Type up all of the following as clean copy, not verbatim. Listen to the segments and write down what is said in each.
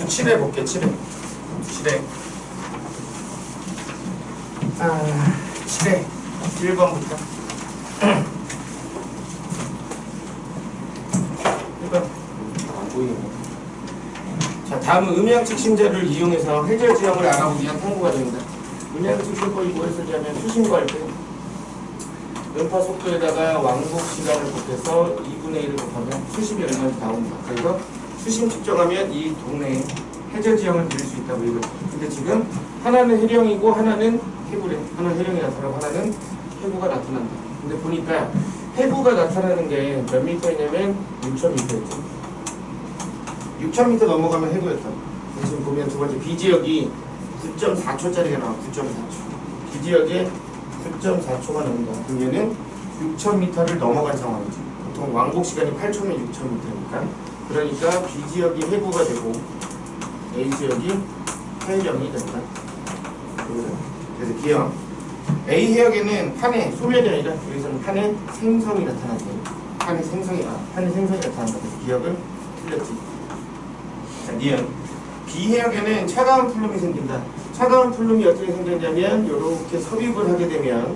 7회 볼게. 7회 7회 1번부터 1번 안 보이네. 자, 다음은 음양측신제를 이용해서 해결 지형을 알아보기 위한 탐구가 됩니다. 음양측신법이 뭐에 쓰냐면 수신과 할 때 음파 속도에다가 왕복 시간을 곱해서 2분의 1을 곱하면 수심이 얼마인지 나옵니다. 그래서 수심 측정하면 이 동네에 해저 지형을 그릴 수 있다고 이거죠. 근데 지금 하나는 해령이고 하나는 해부래. 하나는 해령이 나타나고 하나는 해부가 나타난다. 근데 보니까 해부가 나타나는 게 몇 미터이냐면 6,000m였죠. 6,000m 넘어가면 해부였다. 지금 보면 두 번째 B지역이 9.4초짜리가 나와. 9.4초. B지역에 9.4초가 나온다. 그러면은 6,000m를 넘어간 상황이지. 보통 왕복 시간이 8초면 6,000m니까. 그러니까 B지역이 해부가 되고 A지역이 해령이 된다. 그래서 기억. A 해역에는 판의 소멸이 아니라 여기서는 판의 생성이 나타나지. 판의 생성이 나타난다. 그래서 기억은 틀렸지. 자, 니은. B 해역에는 차가운 플룸이 생긴다. 차가운 플룸이 어떻게 생겼냐면 이렇게 섭입을 하게 되면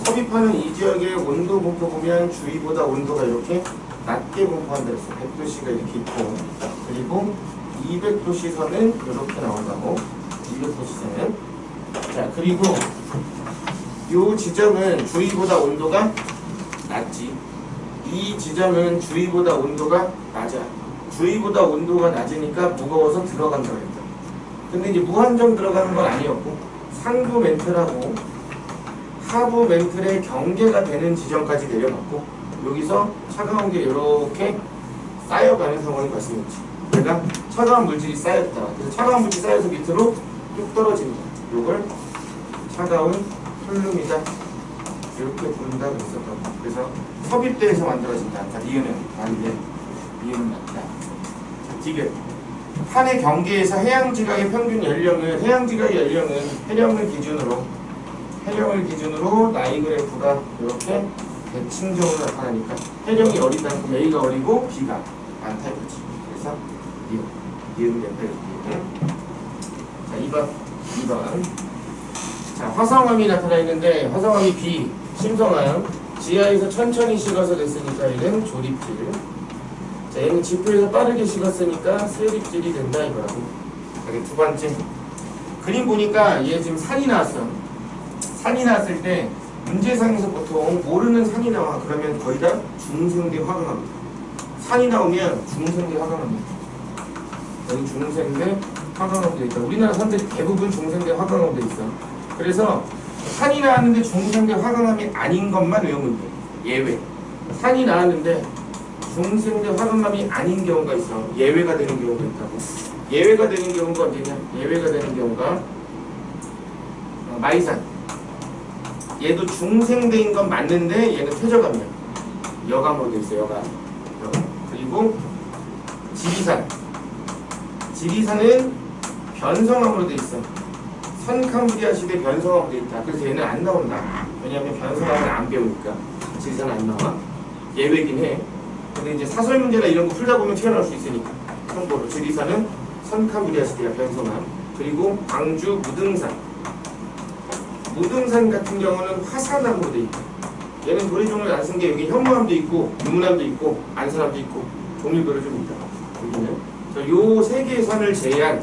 섭입하는 이 지역의 온도 분포 보면 주위보다 온도가 이렇게 낮게 분포한다 했어. 100도씨가 이렇게 있고 그리고 200도씨 선은 이렇게 나온다고. 200도씨 선은. 자, 그리고 이 지점은 주위보다 온도가 낮지. 이 지점은 주위보다 온도가 낮아. 주위보다 온도가 낮으니까 무거워서 들어간다고 했다. 근데 이제 무한정 들어가는 건 아니었고 상부 멘틀하고 하부 멘틀의 경계가 되는 지점까지 내려갔고 여기서 차가운 게 이렇게 쌓여가는 상황이 발생했지. 그러니까 차가운 물질이 쌓였다. 그래서 차가운 물질이 쌓여서 밑으로 뚝 떨어진다. 이걸 차가운 플룸이다. 이렇게 부른다 그랬었다고. 그래서 섭입대에서 만들어진다. 자, 이유는 아닌데 이유는 맞다. 자, 디귿. 판의 경계에서 해양지각의 평균 연령은 해령을 기준으로 나이 그래프가 이렇게 대칭적으로 나타나니까 해령이 어리다. 그럼 A가 어리고 B가 많다 이거지. 그래서 니은 됐다. 자, 2번. 자, 화성암이 나타나 있는데 화성암이 B, 심성암. 지하에서 천천히 식어서 됐으니까 얘는 조립질. 자, 얘는 지표에서 빠르게 식었으니까 세립질이 된다 이거라고. 여기 두 번째. 그림 보니까 얘 지금 산이 나왔어. 산이 나왔을 때 문제상에서 보통 모르는 산이 나와. 그러면 거의 다 중생대 화강암입니다. 산이 나오면 중생대 화강암입니다. 여기 중생대 화강암도 있다. 우리나라 산들이 대부분 중생대 화강암도 있어. 그래서 산이 나왔는데 중생대 화강암이 아닌 것만 외우면 돼. 예외. 산이 나왔는데 중생대 화강암이 아닌 경우가 있어. 예외가 되는 경우가 있다고. 예외가 되는 경우가 어디냐? 예외가 되는 경우가 마이산. 얘도 중생대인 건 맞는데 얘는 퇴적암이야. 여감으로 돼 있어. 여감. 그리고 지리산은 변성암으로 돼 있어. 선캄브리아 시대 변성암으로 돼 있다. 그래서 얘는 안 나온다. 왜냐하면 변성암을 안 배우니까. 지리산은 안 나와. 예외긴 해. 근데 이제 사설 문제나 이런 거 풀다 보면 튀어나올 수 있으니까. 참고로 지리산은 선캄브리아 시대야. 변성암. 그리고 광주 무등산 같은 경우는 화산암으로 돼 있다. 얘는 도리종을 안 쓴 게 여기 현무암도 있고 유문암도 있고 안산암도 있고 종류별로 좀 있다. 여기는 요 세 개의 산을 제외한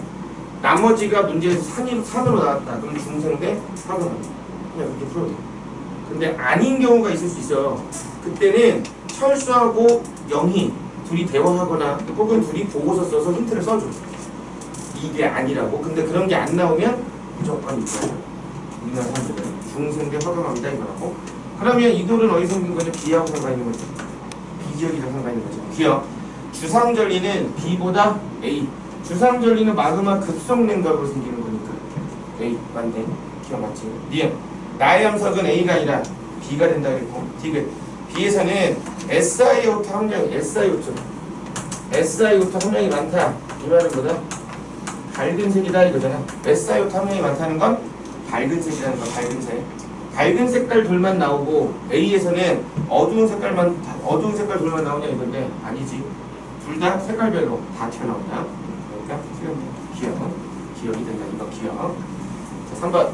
나머지가 문제에서 산으로 나왔다. 그럼 중생대 화강암. 그냥 그렇게 풀어도 돼. 근데 아닌 경우가 있을 수 있어. 그때는 철수하고 영희 둘이 대화하거나 혹은 둘이 보고서 써서 힌트를 써줘. 이게 아니라고. 근데 그런 게 안 나오면 무조건 있어요. 우리나라 사람들은 중생대 화강암이다 이거라고. 그러면 이 돌은 어디 생긴 거죠? B하고 상관 있는 거죠. B지역이랑 상관 있는 거죠. 기억. 주상절리는 B보다 A. 주상절리는 마그마 급성 냉각으로 생기는 거니까 A 맞네. 기억 맞지? 니은. 나의 함석은 A가 아니라 B가 된다 그랬고. 디귿. B에서는 SiO2 함량이 SiO2 함량이 많다. 이 말은 뭐다? 밝은 색이다 이거잖아. SiO2 함량이 많다는 건 밝은 색이라는 거. 밝은 색깔 둘만 나오고 A에서는 어두운 색깔 둘만 나오냐 이건데 아니지. 둘 다 색깔별로 다 튀어나온다. 그러니까 지금 기억이 된다. 이거 기억. 자, 3번.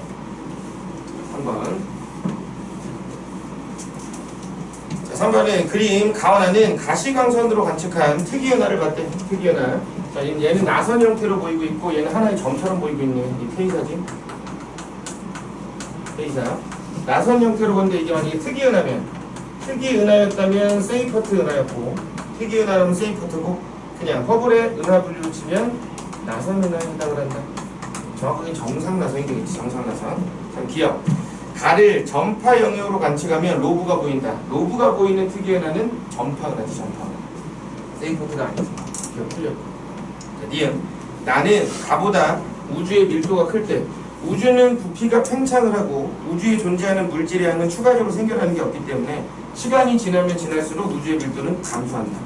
자, 3번에 그림 가원하는 가시광선으로 관측한 특이은하를 봤대. 특이은하. 자, 얘는 나선 형태로 보이고 있고 얘는 하나의 점처럼 보이고 있는 이 페이사지. 페이사. 나선 형태로 본데 이게 만약에 특이은하면 특이은하였다면 세이퍼트 은하였고 특이은하라면 세이퍼트고 그냥 허블의 은하 분류로 치면 나선 은하에 해당을 한다. 정확하게 정상 나선이 되겠지. 정상 나선. 참 기억. 달을 전파 영역으로 관측하면 로브가 보인다. 로브가 보이는 특이은하는 전파 은하지. 전파 은하. 세이퍼트가 아니지. 기억 틀렸고. 자, 니은. 나는 가보다 우주의 밀도가 클 때 우주는 부피가 팽창을 하고 우주에 존재하는 물질의 양은 추가적으로 생겨나는 게 없기 때문에 시간이 지나면 지날수록 우주의 밀도는 감소한다.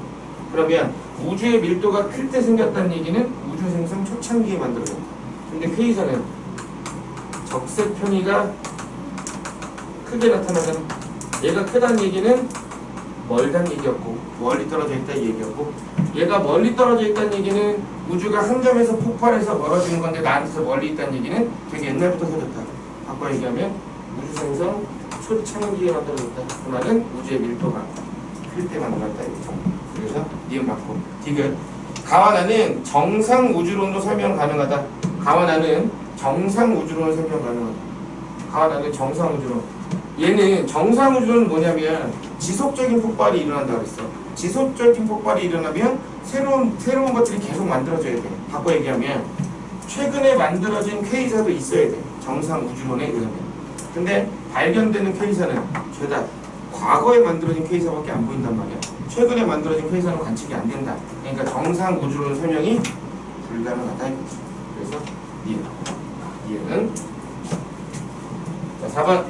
그러면 우주의 밀도가 클 때 생겼다는 얘기는 우주 생성 초창기에 만들어졌다. 근데 K선은 적색 편이가 크게 나타나잖아. 얘가 크다는 얘기는 멀다는 얘기였고 멀리 떨어져 있다는 얘기였고 얘가 멀리 떨어져 있다는 얘기는 우주가 한 점에서 폭발해서 멀어지는 건데 나한테서 멀리 있다는 얘기는 되게 옛날부터 생겼다. 바꿔 얘기하면 우주 생성 초창기에 만들어졌다. 그 말은 우주의 밀도가 클 때 만들었다. 그래서 니은 맞고 디귿. 가와나는 정상 우주론도 설명 가능하다. 가와나는 정상 우주론을 설명 가능하다. 가와나는 정상 우주론. 얘는 정상 우주론은 뭐냐면 지속적인 폭발이 일어난다고 그랬어. 지속적인 폭발이 일어나면 새로운 것들이 계속 만들어져야 돼. 바꿔 얘기하면 최근에 만들어진 퀘이사도 있어야 돼. 정상 우주론에 의하면. 근데 발견되는 퀘이사는 죄다 과거에 만들어진 퀘이사밖에 안 보인단 말이야. 최근에 만들어진 퀘이사는 관측이 안 된다. 그러니까 정상 우주론 설명이 불가능하다 이거지. 그래서 니은. 자, 4번.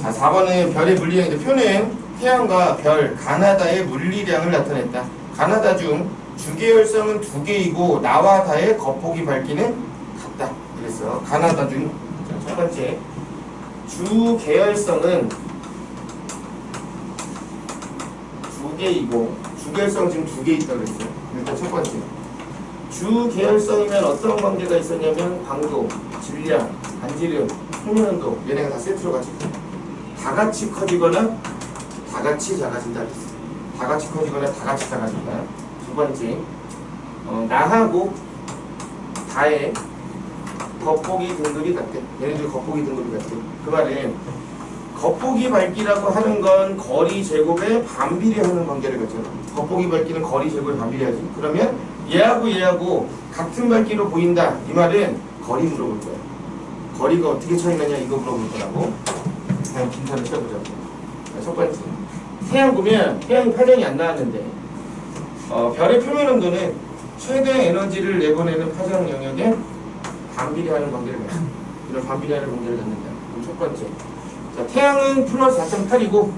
자, 4번은 별의 물리량인데 표는 태양과 별, 가나다의 물리량을 나타냈다. 가나다 중 주계열성은 2개이고 나와 다의 겉보기 밝기는 같다. 그래서 가나다 중 첫 번째 주계열성은 2개이고 주계열성 지금 2개 있다고 그랬어요. 일단 첫 번째 주계열성이면 어떤 관계가 있었냐면 강도, 질량, 반지름, 표면온도 얘네가 다 세트로 같이 다 같이 커지거나 다 같이 작아진다 그랬어. 다 같이 커지거나 다 같이 작아진다. 두 번째 나하고 다의 겉보기 등급이 같대. 얘네들 겉보기 등급이 같대. 그 말은 겉보기 밝기라고 하는 건 거리 제곱에 반비례하는 관계를 가져요. 겉보기 밝기는 거리 제곱에 반비례하지. 그러면 얘하고 같은 밝기로 보인다. 이 말은 거리 물어볼 거야. 거리가 어떻게 차이 나냐 이거 물어볼 거라고. 그냥 빈칸을 채워보자고. 첫 번째 태양 보면 태양이 파장이 안 나왔는데 별의 표면 온도는 최대 에너지를 내보내는 파장 영역에 반비례하는 관계를 갖는다. 이런 반비례하는 관계를 갖는다. 그럼 첫 번째 자, 태양은 플러스 4.8이고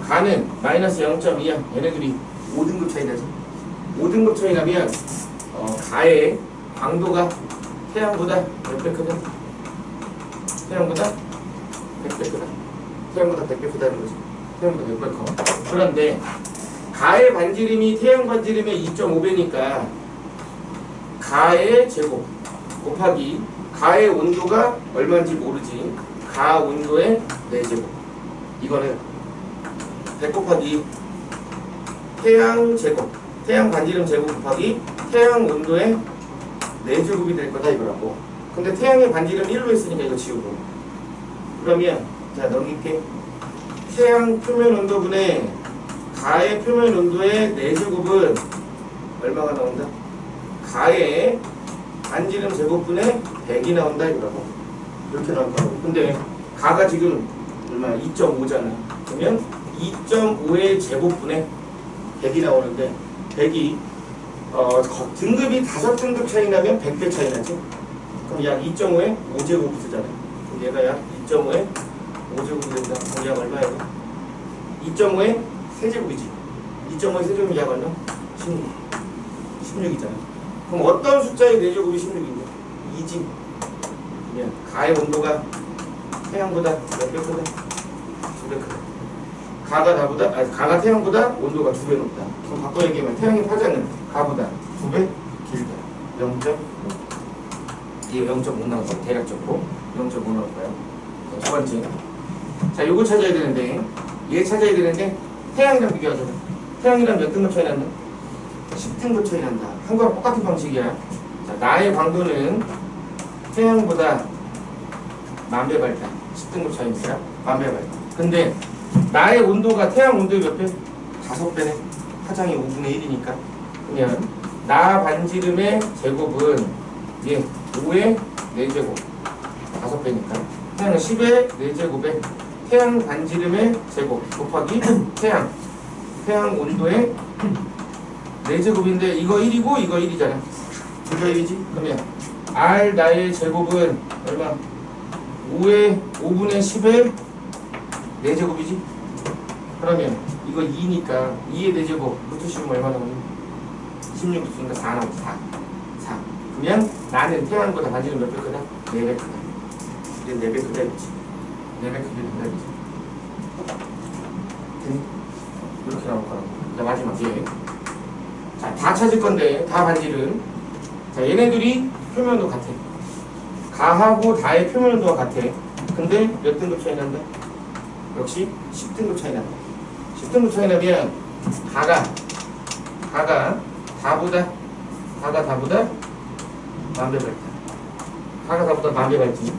가는 마이너스 0.2야. 얘네들이 5등급 차이 나죠. 5등급 차이 나면 가의 강도가 태양보다 몇 배 크다? 태양보다 100배 크다. 태양보다 100배 크다는 거지. 태양보다 100배 커. 그런데 가의 반지름이 태양 반지름의 2.5배니까 가의 제곱 곱하기 가의 온도가 얼마인지 모르지. 가 온도의 4제곱. 이거는 100 곱하기 태양 제곱, 태양 반지름 제곱 곱하기 태양 온도의 4제곱이 될 거다 이거라고. 근데 태양의 반지름 1로 했으니까 이거 지우고. 그러면 자 넘길게. 태양 표면 온도분의 가의 표면 온도의 4제곱은 얼마가 나온다? 가의 반지름 제곱분의 100이 나온다 이거라고. 이렇게 나올 거라고. 근데 가가 지금 얼마? 2.5잖아. 그러면 2.5의 제곱분의 100이 나오는데 100이 등급이 5등급 차이 나면 100배 차이 나지. 그럼 약 2.5에 5제곱 쓰잖아. 그럼 얘가 약 2.5에 5제곱이 된다. 그럼 약 얼마예요? 2.5에 세제곱이지. 2.5의 세제곱이 약 얼마? 16이잖아. 그럼 어떤 숫자의 4제곱이 16인가? 2지. 그러면 가의 온도가 태양보다 몇 배 크다? 2배 크다. 가가 태양보다 온도가 2배 높다. 그럼 바꿔 얘기하면 태양의 파장은 가보다 2배 길다. 0.5. 이게 0.5 나올 거예요. 대략적으로 0.5 나올 거예요. 두 번째. 자, 요거 찾아야 되는데, 얘 찾아야 되는데, 태양이랑 비교하잖아. 태양이랑 몇 등급 차이 난다? 10등급 차이 난다. 한거랑 똑같은 방식이야. 자, 나의 광도는 태양보다 10,000배 밝다. 10등급 차이니까 10,000배 밝다. 근데 나의 온도가 태양 온도의 몇 배? 5배네. 파장이 5분의 1이니까. 그러면 나 반지름의 제곱은 얘 5의 4제곱 5배니까 태양은 10의 4제곱에 태양 반지름의 제곱 곱하기 태양 온도의 4제곱인데 이거 1이고 이거 1이잖아. 둘 다 1이지? 그러면 R 나의 제곱은 얼마? 5분의 10의 4제곱이지? 그러면 이거 2니까 2의 4제곱 루트 씌우면 얼마 나오니? 16 있으니까 4 나오지. 4. 그러면 나는 태양보다 반지름 몇 배 크다? 4배 크다. 이제 4배 크다 했지. 4배 크다 했지. 됐니? 이렇게 나올 거라고. 자, 마지막 얘. 자, 다 찾을 건데 다 반지름. 자, 얘네들이 표면도 같아. 가하고 다의 표면도가 같아. 근데 몇 등급 차이 난다? 역시 10등급 차이 난다. 10등급 차이 나면 가가 다보다 10,000배 밝다. 가가 다보다 10,000배 밝지.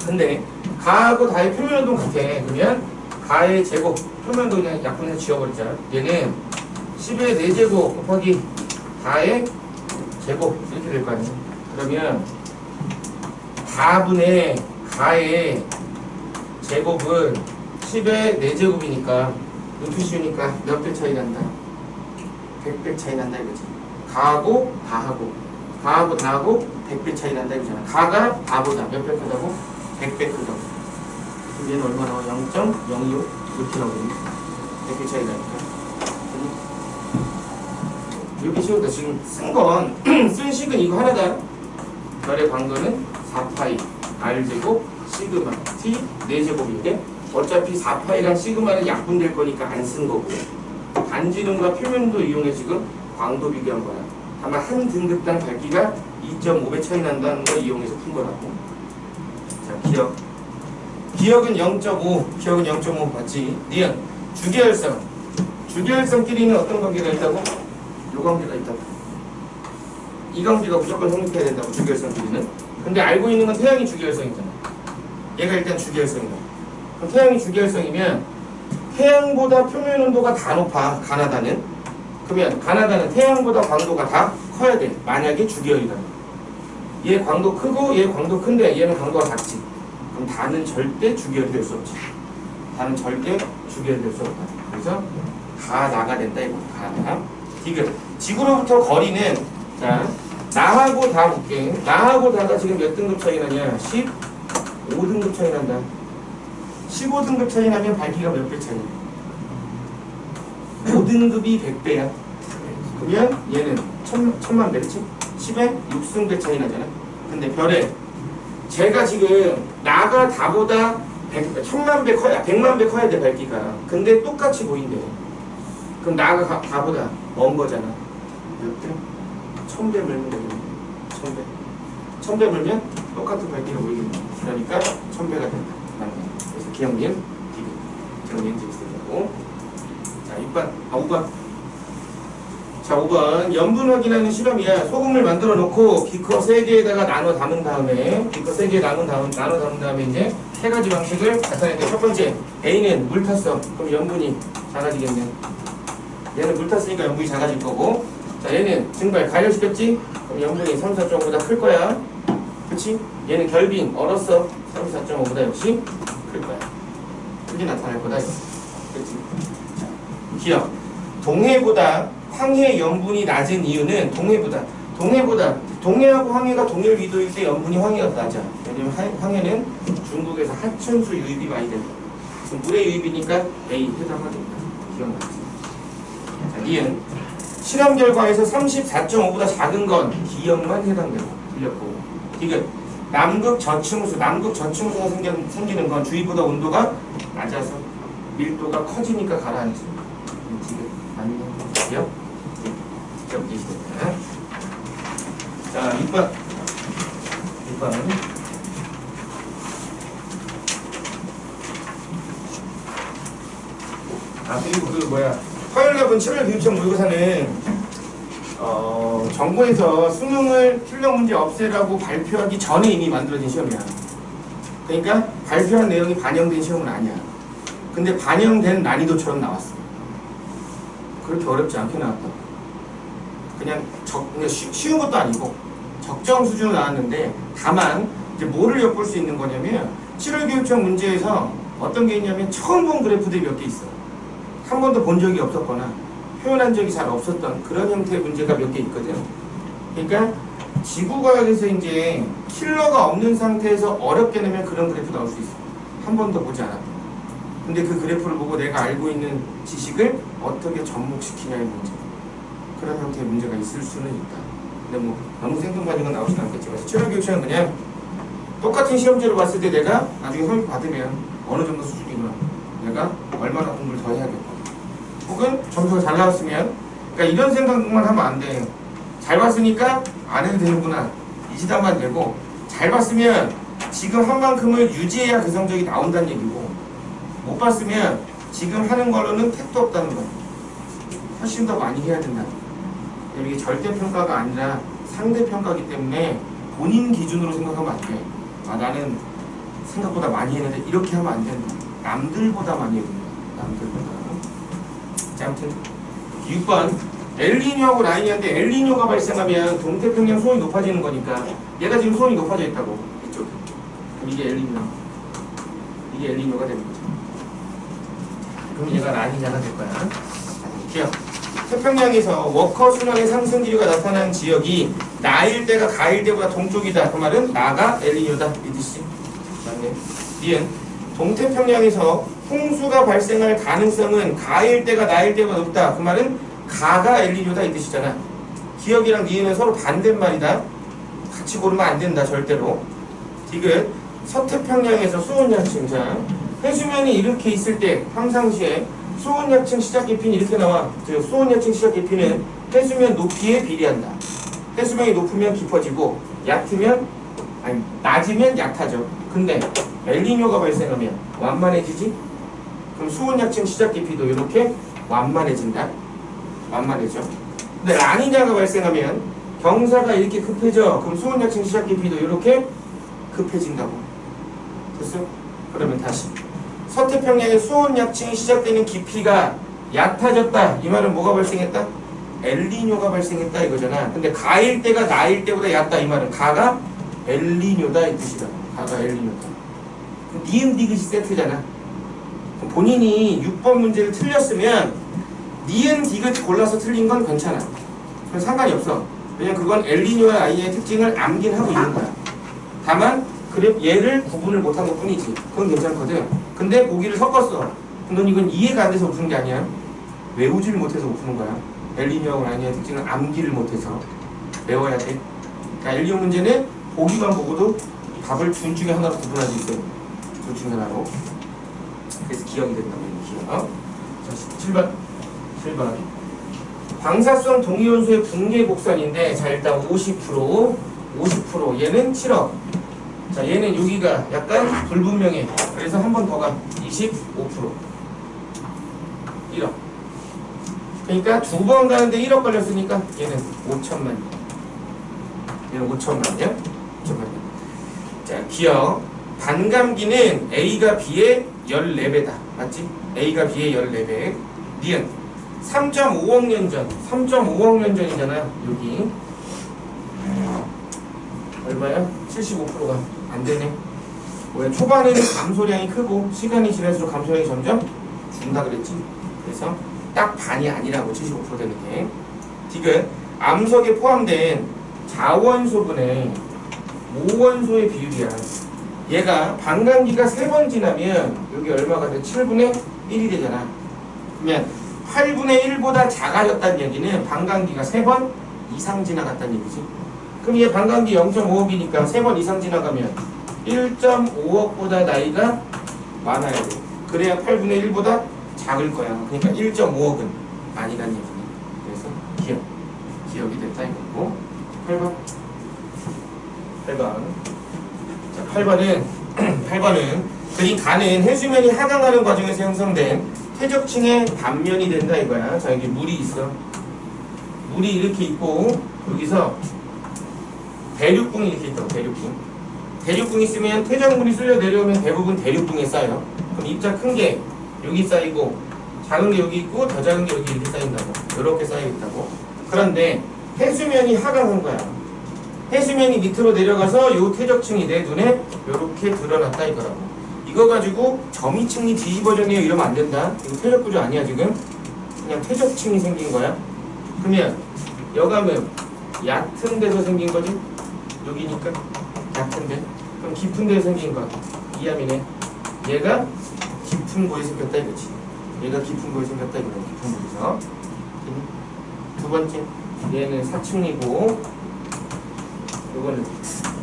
근데 가하고 다의 표면도는 같아. 그러면 가의 제곱 표면도 그냥 약분해서 지워버리자. 얘는 10의 4제곱 곱하기 다의 제곱 이렇게 될 거 아니야. 그러면 다분의 가의 제곱은 10의 4제곱이니까 루트 씌우니까 몇 배 차이 난다? 100배 차이 난다 이거지. 가하고 다하고 100배 차이 난다 이거잖아. 가가 다보다 몇 배 크다고? 100배 크다고. 그럼 얘는 얼마 나와? 0.025 이렇게 나오거든요. 100배 차이 나니까. 이렇게 쉬운다. 지금 쓴 식은 이거 하나다. 별의 광도는 4파이 R제곱 시그마 T 4제곱인데 어차피 4파이랑 시그마는 약분될 거니까 안 쓴 거고 반지름과 표면도 이용해 지금 광도 비교한 거야. 다만 한 등급당 밝기가 2.5배 차이 난다는 걸 이용해서 푼 거라고. 자, 기억은 0.5 맞지? 니은 주계열성끼리는 어떤 관계가 있다고? 요 관계가 있다고. 이 관계가 무조건 성립해야 된다고, 주계열성끼리는. 근데 알고 있는 건 태양이 주계열성이잖아. 얘가 일단 주계열성이다. 그럼 태양이 주계열성이면 태양보다 표면 온도가 다 높아, 가나다는. 그러면 가나다는 태양보다 광도가 다 커야 돼. 만약에 주계열이라면. 얘 광도 크고 얘 광도 큰데 얘는 광도가 작지. 그럼 다는 절대 주계열이 될 수 없지. 다는 절대 주계열이 될 수 없다. 그래서 가나가 된다 이거. 가나. 지구로부터 거리는, 자, 나하고 다 볼게. 나하고 다가 지금 몇 등급 차이 나냐? 15등급 차이 난다. 15등급 차이 나면 밝기가 몇 배 차이냐? 5등급이 100배야. 그러면 얘는 1000만 배, 그치? 10에 6승배 차이 나잖아. 근데 별에 제가 지금 나가 다보다 1000만 배 커야, 100만 배 커야 돼, 밝기가. 근데 똑같이 보인대. 그럼 나가 다보다 먼 거잖아. 몇 배? 1000배 물면 되겠네. 1000배 물면 똑같은 밝기가 보이겠네. 그러니까 1000배가 된다. 그래서 기억니은 디귿. 기억니은 디귿 쓰려고. 자, 5번. 자, 5번. 염분 확인하는 실험이야. 소금을 만들어 놓고 비커 3개에다가 나눠 담은 다음에, 나눠 담은 다음에 이제 3가지 방식을 나타내는데, 첫 번째, A는 물 탔어. 그럼 염분이 작아지겠네. 얘는 물 탔으니까 염분이 작아질 거고, 자, 얘는 증발 가열시켰지? 그럼 염분이 3, 4.5보다 클 거야. 그치? 얘는 결빙 얼었어. 3, 4.5보다 역시 클 거야. 크게 나타날 거다. 그치? 자, 기억. 동해보다 황해 염분이 낮은 이유는 동해하고 황해가 동일 위도일 때 염분이 황해가 더 낮아. 왜냐면 황해는 중국에서 하천수 유입이 많이 된다. 지금 물의 유입이니까 A 해당하겠다. 기억나지? 자, 니은 실험 결과에서 34.5보다 작은 건 기억만 해당되고 틀렸고. 디귿 남극 저층수가 생기는 건 주위보다 온도가 낮아서. 밀도가 커지니까 가라앉지. 지금 맞는 거요? 여기 있습니다. 자, 6번. 6번. 그리고 화요일날 본 7월 교육청 모의고사는 정부에서 수능을 출력 문제 없애라고 발표하기 전에 이미 만들어진 시험이야. 그러니까 발표한 내용이 반영된 시험은 아니야. 근데 반영된 난이도처럼 나왔어. 그렇게 어렵지 않게 나왔다. 그냥 쉬운 것도 아니고 적정 수준으로 나왔는데, 다만 이제 뭐를 엿볼 수 있는 거냐면 7월 교육청 문제에서 어떤 게 있냐면 처음 본 그래프들이 몇 개 있어. 한 번도 본 적이 없었거나 표현한 적이 잘 없었던 그런 형태의 문제가 몇 개 있거든. 그러니까 지구과학에서 이제 킬러가 없는 상태에서 어렵게 내면 그런 그래프 나올 수 있어. 한 번도 보지 않았다. 근데 그 그래프를 보고 내가 알고 있는 지식을 어떻게 접목시키냐의 문제. 그런 형태의 문제가 있을 수는 있다. 근데 뭐 너무 생뚱맞은 건 나오진 않겠지만 7월 교육청은 그냥 똑같은 시험지로 봤을 때 내가 나중에 성적 받으면 어느 정도 수준이구나, 내가 얼마나 공부를 더 해야겠다, 혹은 점수가 잘 나왔으면, 그러니까 이런 생각만 하면 안 돼. 잘 봤으니까 안 해도 되는구나, 이 시단만 되고, 잘 봤으면 지금 한 만큼을 유지해야 그 성적이 나온다는 얘기고, 못 봤으면 지금 하는 걸로는 택도 없다는 거야. 훨씬 더 많이 해야 된다. 이게 절대평가가 아니라 상대평가이기 때문에 본인 기준으로 생각하면 안 돼. 나는 생각보다 많이 했는데 이렇게 하면 안 된다. 남들보다 많이 해야 된다. 남들보다. 자, 아무튼 6번 엘니뇨하고 라니냐인데, 엘니뇨가 발생하면 동태평양 수온이 높아지는 거니까 얘가 지금 수온이 높아져 있다고, 이쪽. 그럼 이게 엘니뇨, 이게 엘니뇨가 되는 거죠. 그럼 얘가 라니냐가 될 거야. 기억. 태평양에서 워커 순환의 상승 기류가 나타난 지역이 나일 때가 가일 때보다 동쪽이다. 그 말은 나가 엘니뇨다, 이 뜻이. 맞네. 니은 동태평양에서 홍수가 발생할 가능성은 가일 때가 나일 때보다 높다. 그 말은 가가 엘니뇨다, 이 뜻이잖아. 기억이랑 니은은 서로 반대말이다. 같이 고르면 안 된다, 절대로. 디귿 서태평양에서 수온약층. 자, 해수면이 이렇게 있을 때 평상시에 수온약층 시작 깊이는 이렇게 나와. 수온약층 시작 깊이는 해수면 높이에 비례한다. 해수면이 높으면 깊어지고 낮으면 얕아져. 근데 엘니뇨가 발생하면 완만해지지? 그럼 수온약층 시작 깊이도 이렇게 완만해진다. 완만해져. 근데 라니냐가 발생하면 경사가 이렇게 급해져. 그럼 수온약층 시작 깊이도 이렇게 급해진다고. 됐어? 그러면 다시 서태평양의 수온약층이 시작되는 깊이가 얕아졌다. 이 말은 뭐가 발생했다? 엘니뇨가 발생했다 이거잖아. 근데 가일 때가 나일 때보다 얕다. 이 말은 가가 엘니뇨다, 이 뜻이다. 가가 엘니뇨다. 니은 디귿이 세트잖아. 본인이 6번 문제를 틀렸으면 니은 디귿 골라서 틀린 건 괜찮아. 그건 상관이 없어. 왜냐면 그건 엘니뇨와 라니냐의 특징을 암긴 하고 있는 거야. 다만 그래 얘를 구분을 못한 것 뿐이지. 그건 괜찮거든. 근데 보기를 섞었어. 그럼 넌 이건 이해가 안 돼서 못 푸는 게 아니야. 외우지를 못해서 못 푸는 거야. 엘니뇨하고 라니냐의 특징을 암기를 못해서 외워야 돼. 그러니까 엘니뇨 문제는 보기만 보고도 답을 둘 중에 하나로 구분할 수 있어요. 둘 중에 하나로. 그래서 기억이 된다고. 기억. 자, 7번. 방사성 동위원소의 붕괴 곡선인데, 자, 일단 50%, 얘는 7억. 자, 얘는 여기가 약간 불분명해. 그래서 한 번 더 가. 25%. 1억. 그러니까 두 번 가는데 1억 걸렸으니까 얘는 5천만. 얘는 5천만이야? 5천만. 자, 기억. 반감기는 A가 B의 14배다. 맞지? A가 B의 14배. 니은 3.5억 년 전. 3.5억 년 전이잖아. 여기. 얼마야? 75%가 안 되네. 왜? 초반에는 감소량이 크고 시간이 지날수록 감소량이 점점 준다 그랬지. 그래서 딱 반이 아니라고, 75% 되는 게. 디귿 암석에 포함된 자원소분의 모원소의 비율이야. 얘가 반감기가 3번 지나면 여기 얼마가 돼? 7분의 1이 되잖아. 그러면 8분의 1보다 작아졌다는 얘기는 반감기가 3번 이상 지나갔다는 얘기지. 그럼 얘 반감기 0.5억이니까 3번 이상 지나가면 1.5억보다 나이가 많아야 돼. 그래야 8분의 1보다 작을 거야. 그러니까 1.5억은 아니란 얘기네. 그래서 기억이 됐다 이거고. 8번. 자, 8번은 그린 가는 해수면이 하강하는 과정에서 형성된 퇴적층의 단면이 된다 이거야. 자, 여기 물이 있어. 물이 이렇게 있고 여기서 대륙궁이 이렇게 있다고. 대륙궁이 있으면 퇴적물이 쓸려 내려오면 대부분 대륙궁에 쌓여. 그럼 입자 큰 게 여기 쌓이고 작은 게 여기 있고 더 작은 게 여기 이렇게 쌓인다고. 이렇게 쌓여 있다고. 그런데 해수면이 하강한 거야. 해수면이 밑으로 내려가서 요 퇴적층이 내 눈에 이렇게 드러났다 이거라고. 이거 가지고 점이층이 뒤집어졌네요 이러면 안 된다. 이거 퇴적구조 아니야 지금. 그냥 퇴적층이 생긴 거야. 그러면 여감은 얕은 데서 생긴 거지. 여기니까 얕은데. 그럼 깊은 데서 생긴 거 이함이네. 얘가 깊은 곳에 생겼다 이거지. 얘가 깊은 곳에 생겼다 이거야. 깊은 곳에서. 두 번째 얘는 사층이고 요거는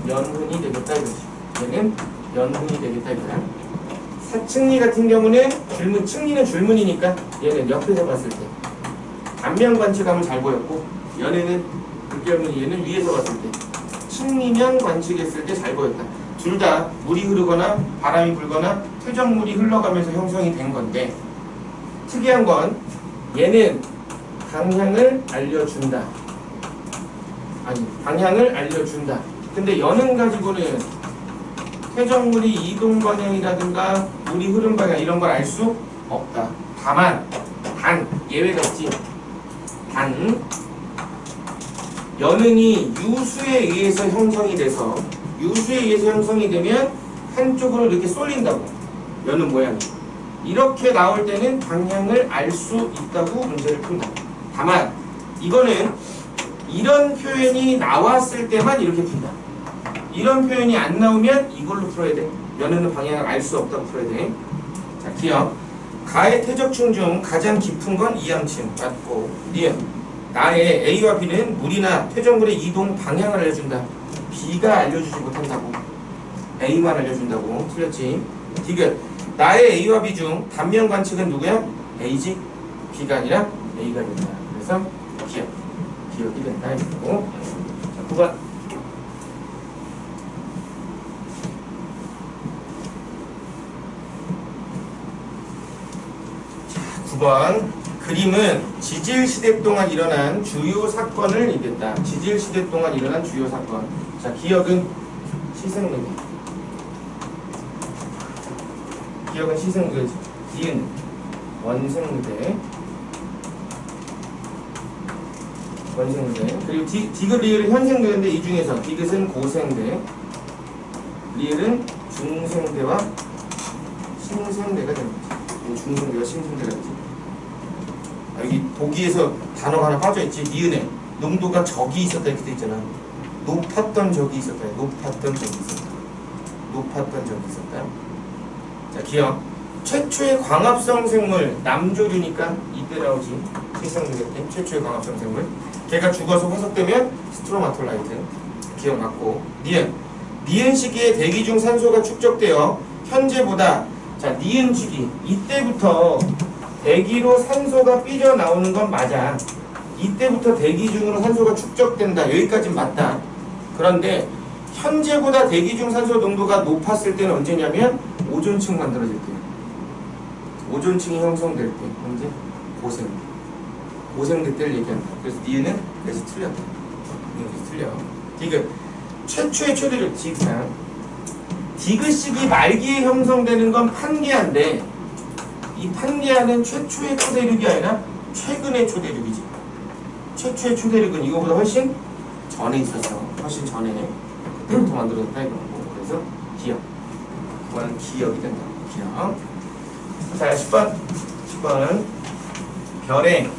연훈이 되겠다 이거지. 얘는 연훈이 되겠다 이거야. 사층리 같은 경우는 층리는 줄무늬니까 얘는 옆에서 봤을 때 단면 관측하면 잘 보였고, 연애는 극결무늬 얘는 위에서 봤을 때 층리면 관측했을 때 잘 보였다. 둘 다 물이 흐르거나 바람이 불거나 퇴적물이 흘러가면서 형성이 된 건데, 특이한 건 얘는 방향을 알려준다. 방향을 알려준다. 근데 연은 가지고는 퇴적물이 이동 방향이라든가 물이 흐름 방향 이런 걸 알 수 없다. 단 예외가 있지. 연은이 유수에 의해서 형성이 돼서 되면 한쪽으로 이렇게 쏠린다고. 연은 모양이 이렇게 나올 때는 방향을 알 수 있다고 문제를 푼다. 다만 이거는 이런 표현이 나왔을 때만 이렇게 푼다. 이런 표현이 안 나오면 이걸로 풀어야 돼. 연은은 방향을 알 수 없다고 풀어야 돼. 자, 기억. 가의 퇴적층 중 가장 깊은 건 이항층 맞고, 니은 나의 A와 B는 물이나 퇴적물의 이동 방향을 알려준다. B가 알려주지 못한다고. A만 알려준다고. 틀렸지. 디귿. 나의 A와 B 중 단면 관측은 누구야? A지. B가 아니라 A가 된다. 그래서 기억이 된다. 이거고. 자, 9번. 자, 9번. 그림은 지질시대 동안 일어난 주요 사건을 이겼다. 지질시대 동안 일어난 주요 사건. 자, 기억은 시승르대. 기억은 시승르대. 니은 원생르대. 그리고 디귿 리을은 현생대인데 이 중에서 디귿은 고생대, 리을은 중생대와 신생대가 됩니다. 중생대와 신생대가 되지. 여기 보기에서 단어가 하나 빠져있지. 니은에 농도가 적이 있었다 이렇게 돼 있잖아. 높았던 적이 있었다. 자, 기억. 최초의 광합성 생물 남조류니까 이때 나오지. 시승르대 때 최초의 광합성 생물. 걔가 죽어서 화석되면 스트로마톨라이트. 기억 맞고. 니은 시기에 대기 중 산소가 축적되어 현재보다, 자, 니은 시기 이때부터 대기로 산소가 삐져나오는 건 맞아. 이때부터 대기 중으로 산소가 축적된다. 여기까진 맞다. 그런데 현재보다 대기 중 산소 농도가 높았을 때는 언제냐면 오존층 만들어질 때. 오존층이 형성될 때. 언제? 고생대 때를 얘기한다. 그래서 니은은 그래서 틀렸다. 틀려. 디귿. 최초의 초대력 지그상. 디귿 시기 말기에 형성되는 건 판기아인데, 이 판기아는 최초의 초대륙이 아니라 최근의 초대륙이지. 최초의 초대륙은 이거보다 훨씬 전에 있었어. 훨씬 전에. 그때부터 만들어졌다 이거고. 그래서 기억. 그거는 기억이 된다. 기억. 자, 10번. 별의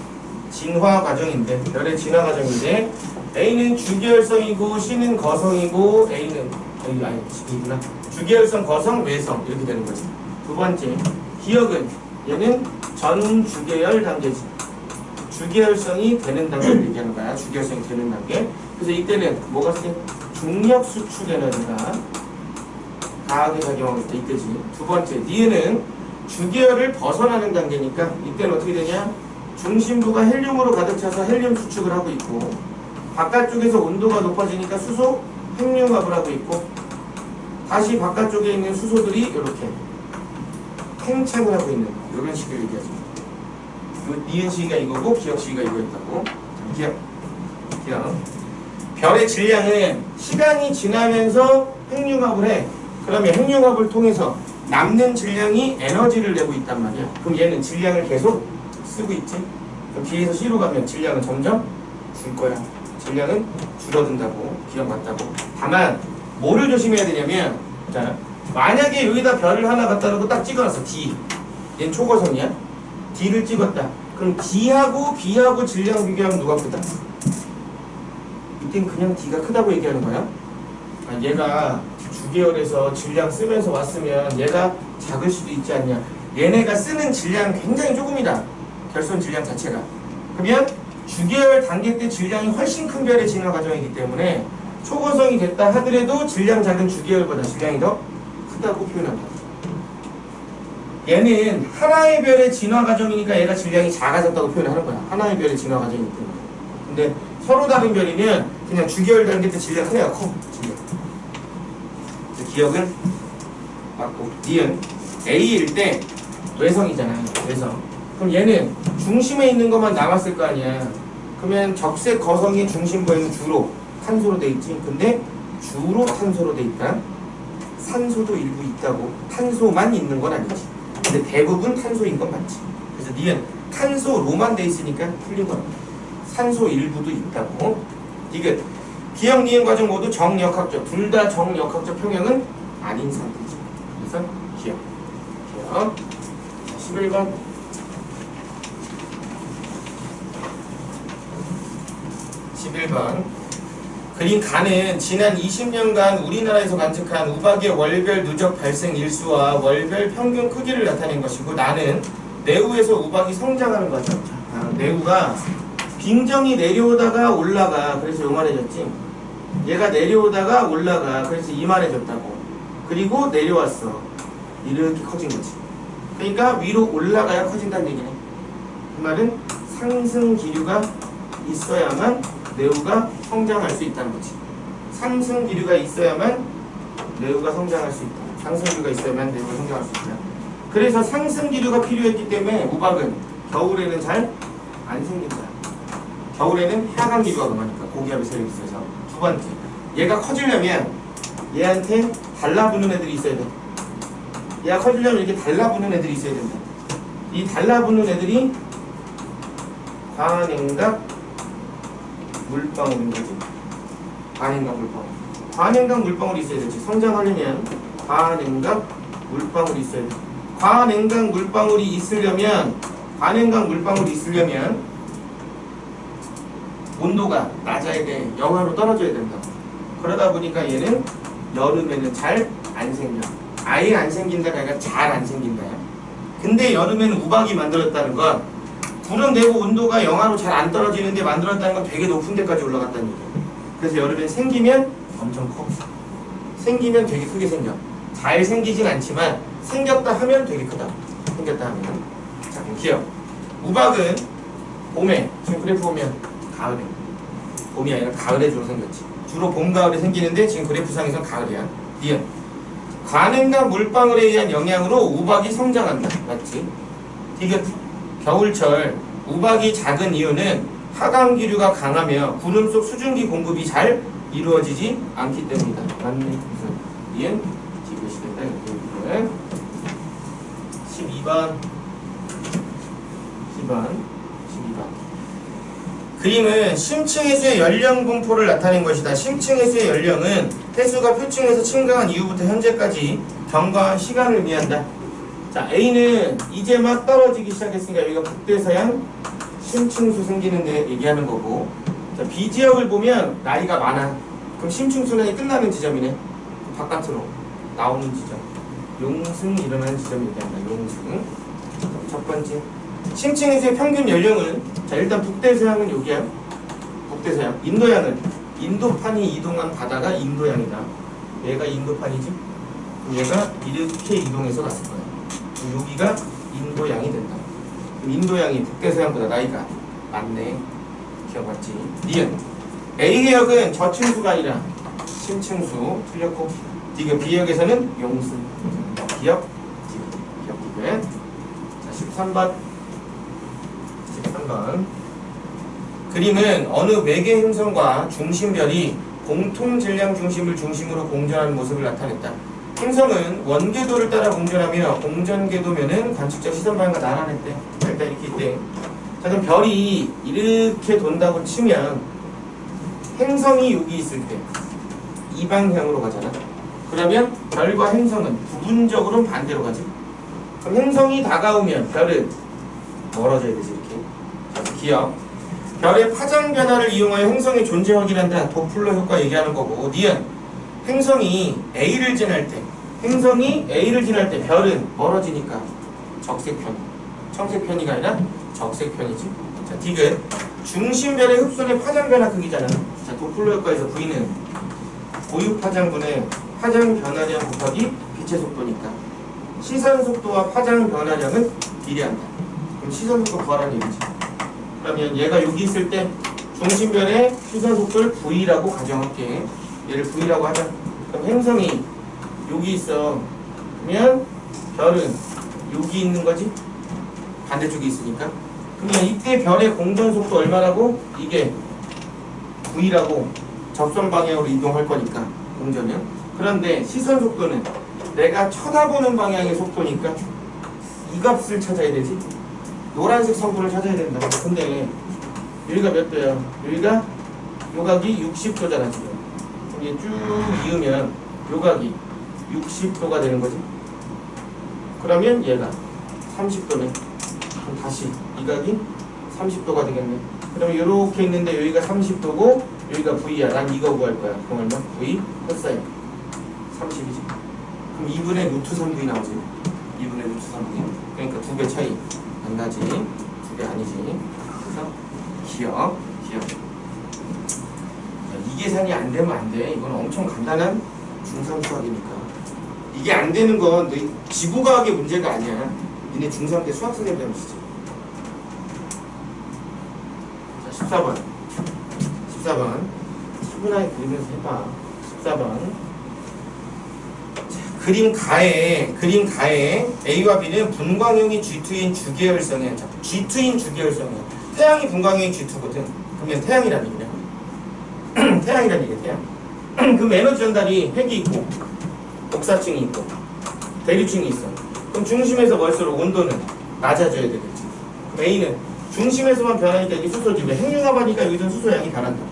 진화 과정인데, A는 주계열성이고 C는 거성이고 B구나. 주계열성, 거성, 외성 이렇게 되는 거지. 두 번째, 기억은 얘는 전주계열 단계지. 주계열성이 되는 단계를 얘기하는 거야. 주계열성이 되는 단계. 그래서 이때는 뭐가 쓰지? 중력 수축 에너지가 과하게 작용하고 있을 때 이때지. 두 번째, 니은은 주기열을 벗어나는 단계니까 이때는 어떻게 되냐? 중심부가 헬륨으로 가득 차서 헬륨 수축을 하고 있고 바깥쪽에서 온도가 높아지니까 수소 핵융합을 하고 있고 다시 바깥쪽에 있는 수소들이 이렇게 팽창을 하고 있는 이런 식을 얘기하죠. 니은 시기가 이거고 기억 시기가 이거였다고. 기억. 별의 질량은 시간이 지나면서 핵융합을 해. 그러면 핵융합을 통해서 남는 질량이 에너지를 내고 있단 말이야. 그럼 얘는 질량을 계속 쓰고 있지. 그럼 뒤에서 C로 가면 질량은 점점 줄 거야. 질량은 줄어든다고. 기억 맞다고. 다만 뭐를 조심해야 되냐면 자, 만약에 여기다 별을 하나 갖다 놓고 딱 찍어놨어. D. 얘는 초고성이야. D를 찍었다. 그럼 D하고 B하고 질량 비교하면 누가 크다? 이땐 그냥 D가 크다고 얘기하는 거야. 아, 얘가 주계열에서 질량 쓰면서 왔으면 얘가 작을 수도 있지 않냐. 얘네가 쓰는 질량 굉장히 조금이다. 결손 질량 자체가. 그러면 주계열 단계 때 질량이 훨씬 큰 별의 진화 과정이기 때문에 초고성이 됐다 하더라도 질량 작은 주계열보다 질량이 더 크다고 표현한다. 얘는 하나의 별의 진화 과정이니까 얘가 질량이 작아졌다고 표현하는 거야. 하나의 별의 진화 과정이기 때문에. 근데 서로 다른 별이면 그냥 주계열 단계 때 질량 크네요. 커. 질량. 기억은 맞고. D은 A일 때 외성이잖아요. 외성. 그럼 얘는 중심에 있는 것만 남았을 거 아니야. 그러면 적색 거성의 중심부에는 주로 탄소로 돼 있지. 근데 주로 탄소로 돼 있다. 산소도 일부 있다고. 탄소만 있는 건 아니지. 근데 대부분 탄소인 건 맞지. 그래서 니은 탄소로만 돼 있으니까 틀린 거야. 산소 일부도 있다고. 디귿 기억 니은 과정 모두 정역학적. 둘 다 정역학적 평형은 아닌 상태지. 그래서 기억. 11번. 그린 간은 지난 20년간 우리나라에서 관측한 우박의 월별 누적 발생 일수와 월별 평균 크기를 나타낸 것이고 나는 내우에서 우박이 성장하는 거죠. 내우가 빙정이 내려오다가 올라가. 그래서 요만해졌지. 얘가 내려오다가 올라가. 그래서 이만해졌다고. 그리고 내려왔어. 이렇게 커진 거지. 그러니까 위로 올라가야 커진다는 얘기네. 그 말은 상승 기류가 있어야만 내우가 성장할 수 있다는 거지. 상승 기류가 있어야만 내우가 성장할 수 있다. 상승 기류가 있어야만 내우가 성장할 수 있다. 그래서 상승 기류가 필요했기 때문에 우박은 겨울에는 잘 안 생긴다. 겨울에는 하강 기류가 강하니까 고기압이 세력이 있어서. 두 번째, 얘가 커지려면 얘한테 달라붙는 애들이 있어야 돼. 얘가 커지려면 이렇게 달라붙는 애들이 있어야 된다. 이 달라붙는 애들이 과냉각 물방울인 거지. 과냉각 물방울. 과냉각 물방울이 있어야 되지. 성장하려면 과냉각 물방울이 있어야 돼. 과냉각 물방울이 있으려면 온도가 낮아야 돼. 영하로 떨어져야 된다. 그러다 보니까 얘는 여름에는 잘 안 생겨. 아예 안 생긴다가 아니라 잘 안 생긴다야. 근데 여름에는 우박이 만들었다는 건 구름 내부 온도가 영하로 잘 안 떨어지는데 만들었다는 건 되게 높은 데까지 올라갔다는 얘기야. 그래서 여름에 생기면 엄청 커. 생기면 되게 크게 생겨. 잘 생기진 않지만 생겼다 하면 되게 크다. 생겼다 하면. 자, 그럼 기억. 우박은 봄에, 지금 그래프 보면 가을에. 봄이 아니라 가을에 주로 생겼지. 주로 봄, 가을에 생기는데 지금 그래프상에선 가을이야. 니은. 과냉각 물방울에 의한 영향으로 우박이 성장한다. 맞지? 디귿. 겨울철 우박이 작은 이유는 하강 기류가 강하며 구름 속 수증기 공급이 잘 이루어지지 않기 때문이다. 맞네. 그래서 니은 디귿이 된다. 12번. 그림은 심층해수의 연령 분포를 나타낸 것이다. 심층해수의 연령은 해수가 표층에서 증가한 이후부터 현재까지 경과한 시간을 의미한다. 자, A는 이제 막 떨어지기 시작했으니까 여기가 북대서양 심층수 생기는 데 얘기하는 거고, 자, B 지역을 보면 나이가 많아. 그럼 심층순환이 끝나는 지점이네. 바깥으로 나오는 지점. 용승 일어나는 지점이 얘기한다. 용승. 첫 번째. 심층에서의 평균 연령은, 자, 일단 북대서양은 여기야. 북대서양. 인도양은 인도판이 이동한 바다가 인도양이다. 얘가 인도판이지? 그럼 얘가 이렇게 이동해서 갔을 거야. 여기가 인도양이 된다. 그럼 인도양이 북대서양보다 나이가 많네. 기억 맞지? 니은 A역은 저층수가 아니라 심층수 틀렸고, 디귿 B역에서는 용승. 기억? 기억 디귿. 자 13번. 그림은 어느 외계 행성과 중심별이 공통 질량 중심을 중심으로 공전하는 모습을 나타냈다. 행성은 원궤도를 따라 공전하며 공전궤도면은 관측적 시선 방향과 나란했대. 일단 이렇게 있대. 자, 그럼 별이 이렇게 돈다고 치면 행성이 여기 있을 때 이 방향으로 가잖아. 그러면 별과 행성은 부분적으로 반대로 가지. 그럼 행성이 다가오면 별은 멀어져야 되지 이렇게. 자, 기억. 별의 파장 변화를 이용하여 행성의 존재 확인한다. 도플러 효과 얘기하는 거고. 니은 행성이 A를 지날 때, 행성이 A를 지날 때 별은 멀어지니까 적색편, 청색편이가 아니라 적색편이지. 자, 디귿 중심별의 흡손의 파장 변화 크기잖아. 자, 도플러 효과에서 V는 고유 파장분의 파장 변화량 곱하기 빛의 속도니까 시선 속도와 파장 변화량은 비례한다. 그럼 시선 속도 구하라는 얘기지. 그러면 얘가 여기 있을 때 중심별의 시선 속도를 V라고 가정할게. 얘를 V라고 하자. 그럼 행성이 여기 있어. 그러면 별은 여기 있는 거지? 반대쪽에 있으니까. 그러면 이때 별의 공전 속도 얼마라고? 이게 V라고 접선 방향으로 이동할 거니까 공전은. 그런데 시선 속도는 내가 쳐다보는 방향의 속도니까 이 값을 찾아야 되지. 노란색 성분을 찾아야 된다. 근데 여기가 몇 도야? 여기가 요각이 60도잖아 지금. 이게 쭉 이으면 요각이 60도가 되는 거지. 그러면 얘가 30도네. 그럼 다시 이 각이 30도가 되겠네. 그러면 이렇게 있는데 여기가 30도고 여기가 V야. 난 이거 구할 거야. 그럼 얼마? V 코사인 30이지. 그럼 2분의 루트 3V 나오지. 2분의 루트 3V. 그러니까 2배 차이 안 나지. 2배 아니지. 그래서 기억. 이 계산이 안 되면 안 돼. 이건 엄청 간단한 중3 수학이니까. 이게 안 되는 건 지구과학의 문제가 아니야. 니네 중3 때 수학 선생님 때문에 쓰지. 자, 14번. 차분하게 그리면서 해봐. 14번. 자, 그림 가에 A와 B는 분광형이 G2인 주계열성이야. G2인 주계열성이야. 태양이 분광형이 G2거든. 그러면 태양이라는 얘기냐? 태양이라는 얘기야, 태양. 그럼 에너지 전달이 핵이 있고, 복사층이 있고, 대류층이 있어. 그럼 중심에서 멀수록 온도는 낮아져야 되겠지. 그럼 A는 중심에서만 변하니까 이게 수소지. 왜 핵융합하니까 여기서 수소 양이 변한다.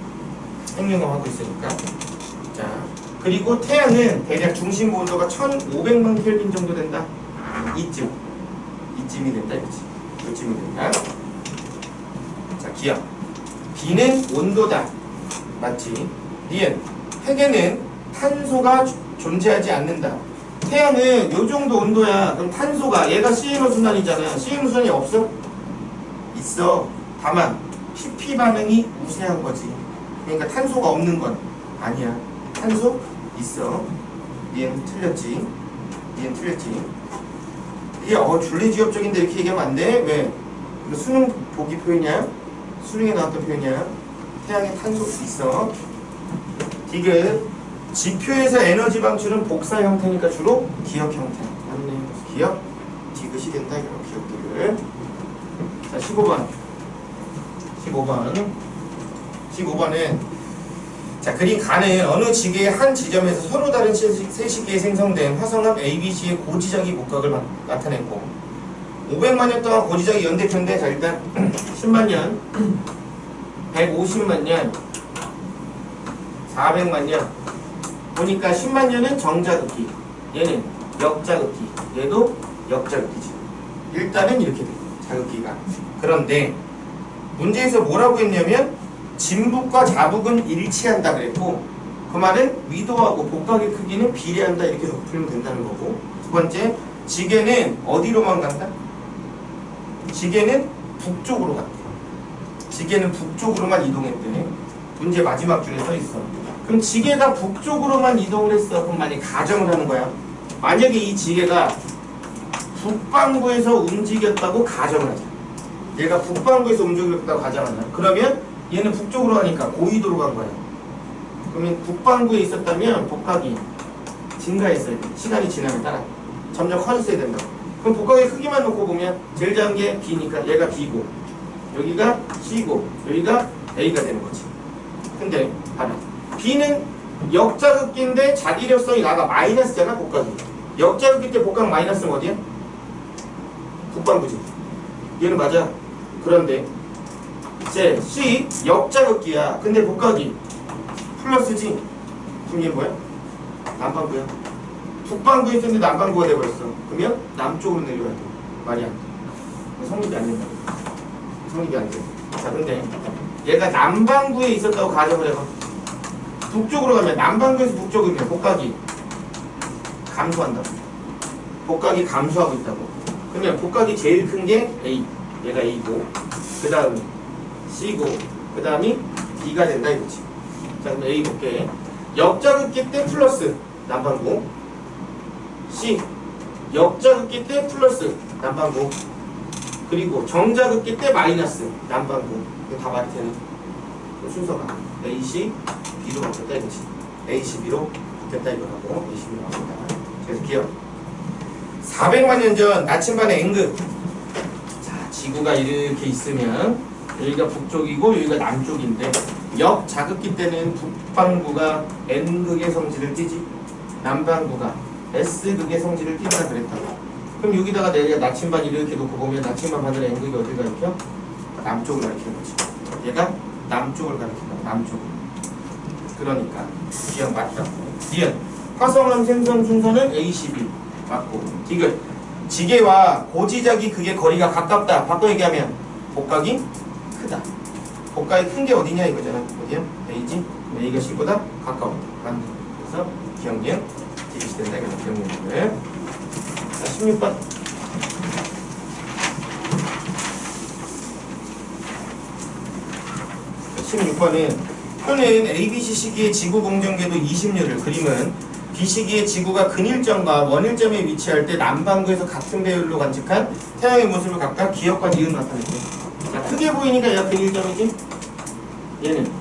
핵융합하고 있으니까. 자, 그리고 태양은 대략 중심 온도가 1500만 켈빈 정도 된다. 이쯤이 된다, 이거지. 이쯤이 된다. 자, 기억. B는 온도다. 맞지? 니은 핵에는 탄소가 존재하지 않는다. 태양은 요 정도 온도야. 그럼 탄소가 얘가 CN5 순환이잖아. CN5 순환이 없어? 있어. 다만 PP 반응이 우세한 거지. 그러니까 탄소가 없는 건 아니야. 탄소 있어. 니은 틀렸지. 이게 줄리지엽적인데 이렇게 얘기하면 안 돼. 왜? 이거 수능 보기 표현이야? 수능에 나왔던 표현이야. 태양에 탄소 있어. 디귿 지표에서 에너지 방출은 복사 형태니까 주로 기억 형태. 맞네. 기억 디귿이 된다. 기억 디귿. 자, 15번은 자, 그림 가는 어느 지계의 한 지점에서 서로 다른 세 시계에 생성된 화성합 ABC의 고지적이 목각을 나타냈고 500만 년 동안 고지적이 연대편대. 자, 일단 10만 년 150만 년, 400만 년. 보니까 10만 년은 정자극기, 얘는 역자극기, 얘도 역자극기지. 일단은 이렇게 돼, 자극기가. 그런데 문제에서 뭐라고 했냐면 진북과 자북은 일치한다 그랬고, 그 말은 위도하고 복각의 크기는 비례한다 이렇게 풀면 된다는 거고. 두 번째, 지게는 어디로만 간다? 지게는 북쪽으로 간다. 지게는 북쪽으로만 이동했대. 문제 마지막 줄에 써 있어. 그럼 지게가 북쪽으로만 이동을 했어. 그럼 만약에 가정을 하는 거야. 만약에 이 지게가 북반구에서 움직였다고 가정을 하자. 얘가 북반구에서 움직였다고 가정하자. 그러면 얘는 북쪽으로 가니까 고緯도로 간 거야. 그러면 북반구에 있었다면 복각이 증가했어야 돼. 시간이 지나면 따라 점점 커졌어야 된다. 그럼 복각의 크기만 놓고 보면 제일 작은 게 B니까 얘가 B고 여기가 C고 여기가 A가 되는 거지. 근데 봐라. B는 역자극기인데 자기력성이 나가 마이너스잖아. 복각이. 역자극기 때 복각 마이너스는 어디야? 북반구지. 얘는 맞아. 그런데 이제 C 역자극기야. 근데 복각이 플러스지. 그럼 얘는 뭐야? 남반구야. 북반구에 있었는데 남반구가 돼버렸어. 그러면 남쪽으로 내려야 돼. 말이 안 돼. 성립이 안 된다. 성립이 안 돼. 자, 근데 얘가 남반구에 있었다고 가정을 해봐. 북쪽으로 가면 남반구에서 북쪽으로 가면 복각이 감소한다. 복각이 감소하고 있다고. 그러면 복각이 제일 큰 게 A. 얘가 A고 그 다음 C고 그 다음이 B가 된다 이거지. 자, 그럼 A 볼게. 역자극기 때 플러스 남반구. C 역자극기 때 플러스 남반구. 그리고 정자극기 때 마이너스 남반구. 이거 다 말이 되네. 순서가 A, C, B로 바뀌었다 이거지. A, C, B로 바뀌었다 이거라고. A, C, B로 바뀌었다. 그래서 기억. 400만 년 전 나침반의 N극. 자, 지구가 이렇게 있으면 여기가 북쪽이고 여기가 남쪽인데 역자극기 때는 북반구가 N극의 성질을 띠지 남반구가 S극의 성질을 띈다 그랬다고. 그럼 여기다가 내가 나침반 이렇게 놓고 보면 나침반 바늘의 N극이 어딜 가리켜? 남쪽을 가리키는 거지. 얘가 남쪽을 가리킨다. 남쪽. 그러니까 기억 맞다. 니은 화성암 생성 순서는 A, C, B 맞고. 디귿 지게와 고지작이 극의 거리가 가깝다. 바꿔 얘기하면 복각이 크다. 복각이 큰 게 어디냐 이거잖아. 어디야? A지? A가 C보다 가까워. 맞네. 그래서 기억력 디귿이 된다. 이거죠. 기억력을. 자, 16번. 16번은 표는 ABC 시기의 지구 공전궤도 20류를 그림은 B 시기의 지구가 근일점과 원일점에 위치할 때 남반구에서 같은 배율로 관측한 태양의 모습을 각각 기억과 니은 나타냈대. 자, 크게 보이니까 얘가 근일점이지? 얘는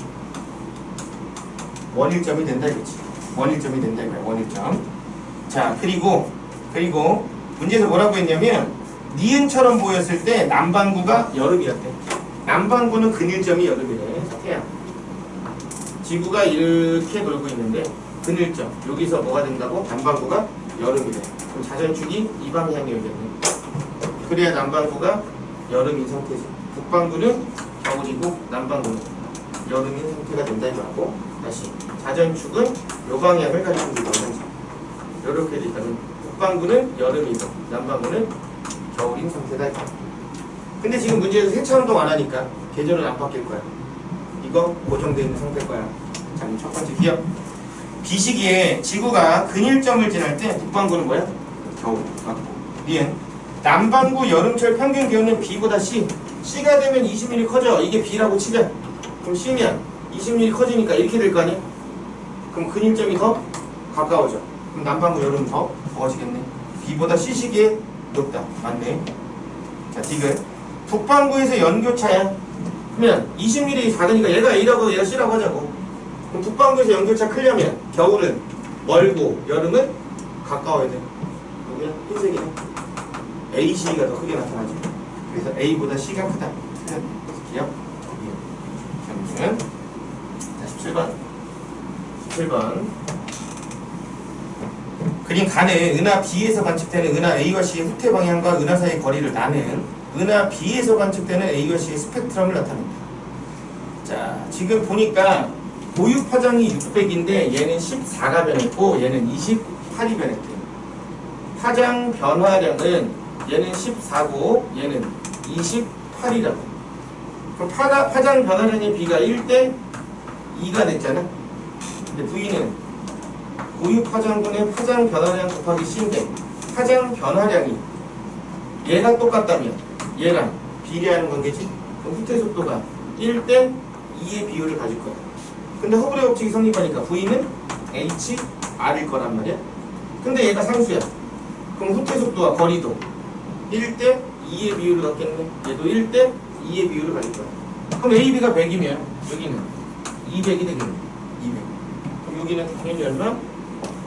원일점이 된다 이거지. 원일점이 된다 이거야. 원일점. 자, 그리고 문제에서 뭐라고 했냐면 니은처럼 보였을 때 남반구가 여름이었대. 남반구는 근일점이 여름이래. 태양. 지구가 이렇게 돌고 있는데 근일점. 여기서 뭐가 된다고? 남반구가 여름이래. 그럼 자전축이 이 방향이어야겠네. 그래야 남반구가 여름인 상태지. 북반구는 겨울이고 남반구는 여름인 상태가 된다 이거고. 다시 자전축은 요 방향을 가리키는 거지. 이렇게 돼 있다면 북반구는 여름이고 남반구는 겨울인 상태다 이거. 근데 지금 문제에서 세차 운동 안 하니까 계절은 안 바뀔 거야. 이거 고정되어 있는 상태일 거야. 자, 첫 번째 기억. B 시기에 지구가 근일점을 지날 때 북반구는 뭐야? 겨울 맞고. 니은 남반구 여름철 평균 기온은 B보다 C. C가 되면 20mm 커져. 이게 B라고 치자. 그럼 C면 20mm 커지니까 이렇게 될 거 아니야? 그럼 근일점이 더 가까워져. 그럼 남반구 여름 더 더워지겠네. B보다 C 시기에 높다. 맞네. 자, 디귿 북반구에서 연교차야. 그러면 20mm 작으니까 얘가 A라고 얘가 C라고 하자고. 그럼 북반구에서 연교차 크려면 겨울은 멀고 여름은 가까워야 돼. 여기는 흰색이네. A, C가 더 크게 나타나지. 그래서 A보다 C가 크다. 기억? 경주는 자, 17번. 그림 간에 은하 B에서 관측되는 은하 A와 C의 후퇴 방향과 은하 사이의 거리를 나는 은하 B에서 관측되는 A와 C의 스펙트럼을 나타낸다. 자, 지금 보니까 고유 파장이 600인데 얘는 14가 변했고 얘는 28이 변했대. 파장 변화량은 얘는 14고 얘는 28이라고. 그럼 파장 변화량의 B가 1대 2가 됐잖아. 근데 V는 고유 파장분의 파장 변화량 곱하기 C인데 파장 변화량이 얘가 똑같다면 얘랑 비례하는 관계지? 그럼 후퇴 속도가 1대 2의 비율을 가질 거야. 근데 허블의 법칙이 성립하니까 V는 HR일 거란 말이야. 근데 얘가 상수야. 그럼 후퇴 속도와 거리도 1대 2의 비율을 갖겠네. 얘도 1대 2의 비율을 가질 거야. 그럼 AB가 100이면 여기는 200이 되겠네. 200. 그럼 여기는 당연히 얼마?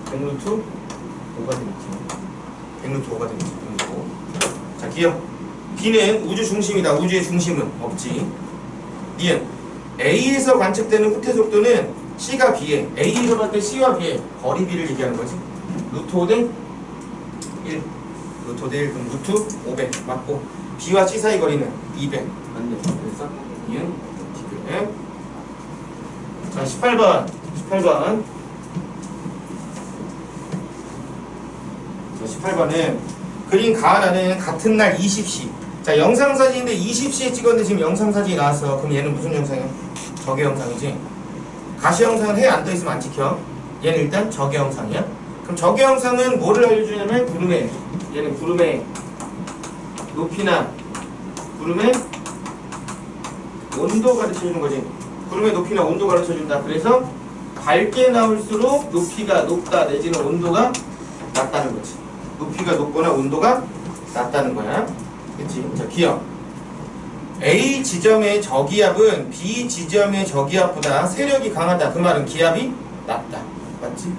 100루트 5가 되겠지. 100루트 5가 되겠지. 100루트. 자, 기억. B는 우주 중심이다. 우주의 중심은 없지. 니은 A에서 관측되는 후퇴 속도는 C가 B에, A에서 봤을 때 C와 B의 거리 B를 얘기하는 거지. 루트 5 대 1. 루트 5 대 1. 그럼 루트 500 맞고, B와 C 사이 거리는 200. 맞네. 그래서 니은 B에. 자, 18번. 18번. 자, 18번은 그린 가하라는 같은 날 20시. 자, 영상사진인데 20시에 찍었는데 지금 영상사진이 나왔어. 그럼 얘는 무슨 영상이야? 적외 영상이지. 가시 영상은 해 안 떠있으면 안 찍혀. 얘는 일단 적외 영상이야. 그럼 적외 영상은 뭐를 알려주냐면 구름의, 얘는 구름의 높이나 구름의 온도 가르쳐주는 거지. 구름의 높이나 온도 가르쳐준다. 그래서 밝게 나올수록 높이가 높다 내지는 온도가 낮다는 거지. 높이가 높거나 온도가 낮다는 거야. 그치? 자, 기억. A 지점의 저기압은 B 지점의 저기압보다 세력이 강하다. 그 말은 기압이 낮다. 맞지?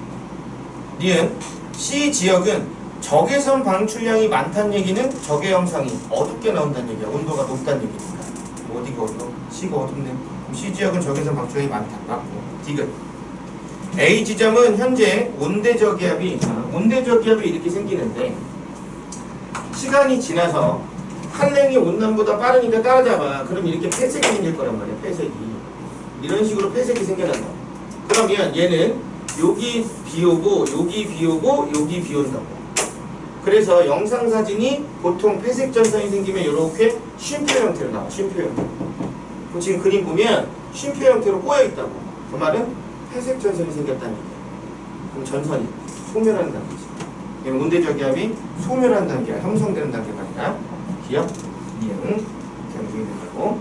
니은 C 지역은 적외선 방출량이 많다는 얘기는 적외 영상이 어둡게 나온다는 얘기야. 온도가 높다는 얘기니까. 어디가 어두워? C가 어둡네. 그럼 C 지역은 적외선 방출량이 많다. 맞고. 디귿. A 지점은 현재 온대 저기압이 이렇게 생기는데 시간이 지나서 한랭이 온난보다 빠르니까 따라잡아. 그럼 이렇게 폐색이 생길 거란 말이야. 폐색이. 이런 식으로 폐색이 생겨난다. 그러면 얘는 여기 비 오고 여기 비 오고 여기 비 온다고. 그래서 영상사진이 보통 회색 전선이 생기면 이렇게 쉼표 형태로 나와. 쉼표 형태로. 지금 그림 보면 쉼표 형태로 꼬여있다고. 그 말은 회색 전선이 생겼다는 얘기야. 그럼 전선이 소멸하는 단계지. 그럼 온대저기압이 소멸하는 단계야. 형성되는 단계가 아니라. 기억? 이응. 경중이 된다고.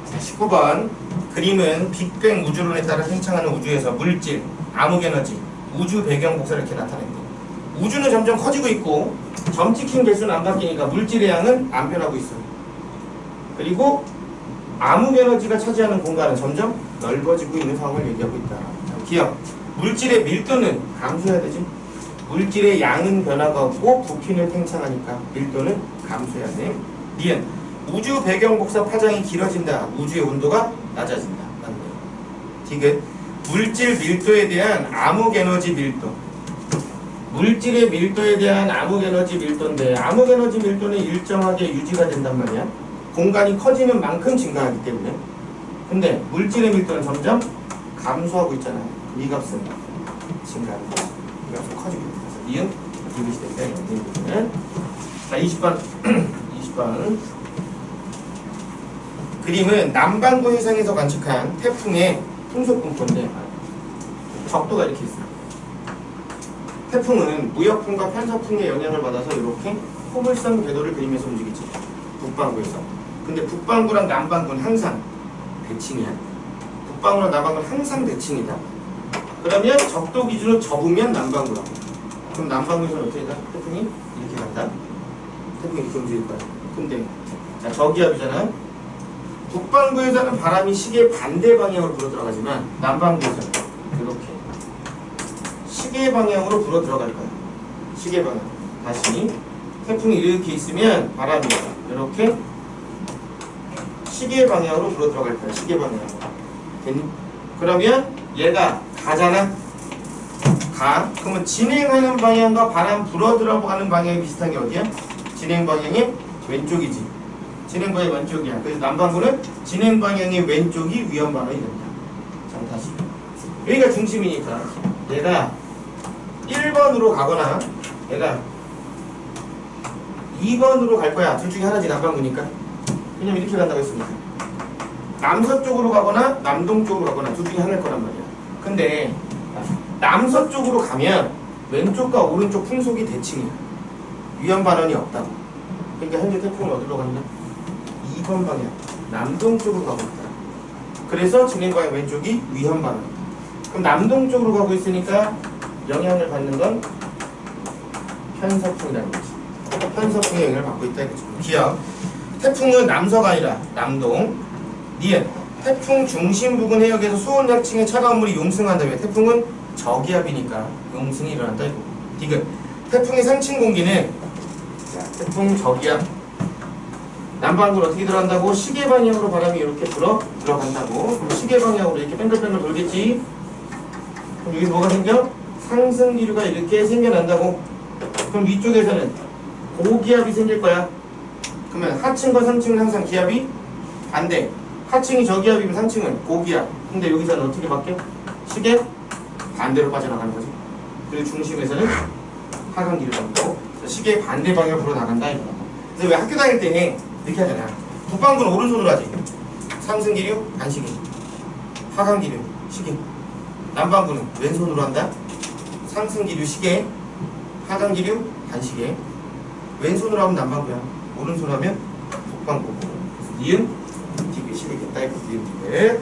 자, 19번. 그림은 빅뱅 우주론에 따라 팽창하는 우주에서 물질, 암흑에너지, 우주 배경 복사를 이렇게 나타낸대. 우주는 점점 커지고 있고 점 찍힌 개수는 안 바뀌니까 물질의 양은 안 변하고 있어. 그리고 암흑에너지가 차지하는 공간은 점점 넓어지고 있는 상황을 얘기하고 있다. 자, 기억. 물질의 밀도는 감소해야 되지. 물질의 양은 변화가 없고 부피는 팽창하니까 밀도는 감소해야 돼. 니은 우주 배경 복사 파장이 길어진다. 우주의 온도가 낮아진다. 맞네. 디귿. 물질 밀도에 대한 암흑에너지 밀도. 물질의 밀도에 대한 암흑에너지 밀도인데 암흑에너지 밀도는 일정하게 유지가 된단 말이야. 공간이 커지는 만큼 증가하기 때문에. 근데 물질의 밀도는 점점 감소하고 있잖아. 이 값은 증가하는 거야. 이 값은 커지고 있어. 니은 디귿이 된다. 자, 20번. 20번. 그림은 남반구 해상에서 관측한 태풍의 풍속 분포인데 적도가 이렇게 있어. 태풍은 무역풍과 편서풍의 영향을 받아서 이렇게 포물선 궤도를 그리면서 움직이지. 북반구에서. 근데 북반구랑 남반구는 항상 대칭이야. 북반구랑 남반구는 항상 대칭이다. 그러면 적도 기준으로 접으면 남반구라고. 그럼 남반구에서는 어떻게 가? 태풍이 이렇게 간다. 태풍이 이렇게 움직일 거야. 근데 자, 저기압이잖아. 북반구에서는 바람이 시계 반대 방향으로 불어 들어가지만 남반구에서는 이렇게 시계 방향으로 불어 들어갈 거야. 시계 방향. 다시 태풍이 이렇게 있으면 바람이 이렇게 시계 방향으로 불어 들어갈 거야. 시계 방향으로. 됐니? 그러면 얘가 가잖아. 가. 그러면 진행하는 방향과 바람 불어 들어가는 방향이 비슷한 게 어디야? 진행 방향이 왼쪽이지. 진행 방향이 왼쪽이야. 그래서 남반구는 진행 방향의 왼쪽이 위험 반응이 된다. 자, 다시. 여기가 중심이니까 얘가 1번으로 가거나 얘가 2번으로 갈 거야. 둘 중에 하나지. 남반구니까. 왜냐면 이렇게 간다고 했으니까. 남서쪽으로 가거나 남동쪽으로 가거나 둘 중에 하나일 거란 말이야. 근데 남서쪽으로 가면 왼쪽과 오른쪽 풍속이 대칭이야. 위험 반응이 없다고. 그러니까 현재 태풍은 어디로 갔냐? 2번 방향. 남동쪽으로 가고 있다. 그래서 진행 방향 왼쪽이 위험 반응이다. 그럼 남동쪽으로 가고 있으니까 영향을 받는 건 편서풍이라는 거지. 편서풍의 영향을 받고 있다 이거죠. 기억. 태풍은 남서가 아니라 남동. 니은. 태풍 중심 부근 해역에서 수온약층의 차가운 물이 용승한다면 태풍은 저기압이니까 용승이 일어난다 이거. 디귿. 태풍의 상층 공기는 자, 태풍 저기압. 남반구로 어떻게 들어간다고? 시계 방향으로 바람이 이렇게 들어간다고. 그럼 시계 방향으로 이렇게 뺑글뺑글 돌겠지. 그럼 여기서 뭐가 생겨? 상승 기류가 이렇게 생겨난다고. 그럼 위쪽에서는 고기압이 생길 거야. 그러면 하층과 상층은 항상 기압이 반대. 하층이 저기압이면 상층은 고기압. 근데 여기서는 어떻게 바뀌어? 시계 반대로 빠져나가는 거지. 그리고 중심에서는 하강 기류가 있고 시계 반대 방향으로 나간다 이거. 그래서 왜 학교 다닐 때 이렇게 하잖아. 북반구는 오른손으로 하지. 상승 기류 반시계, 하강 기류 시계. 남반구는 왼손으로 한다. 상승 기류 시계, 하강 기류 반시계. 왼손으로 하면 남반구야. 오른손으로 하면 북반구고. 그래서 니은 디귿이 되겠다. 이거 니은 디귿.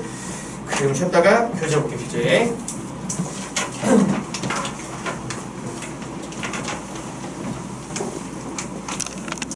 그럼 쉬었다가 교재 볼게 교재.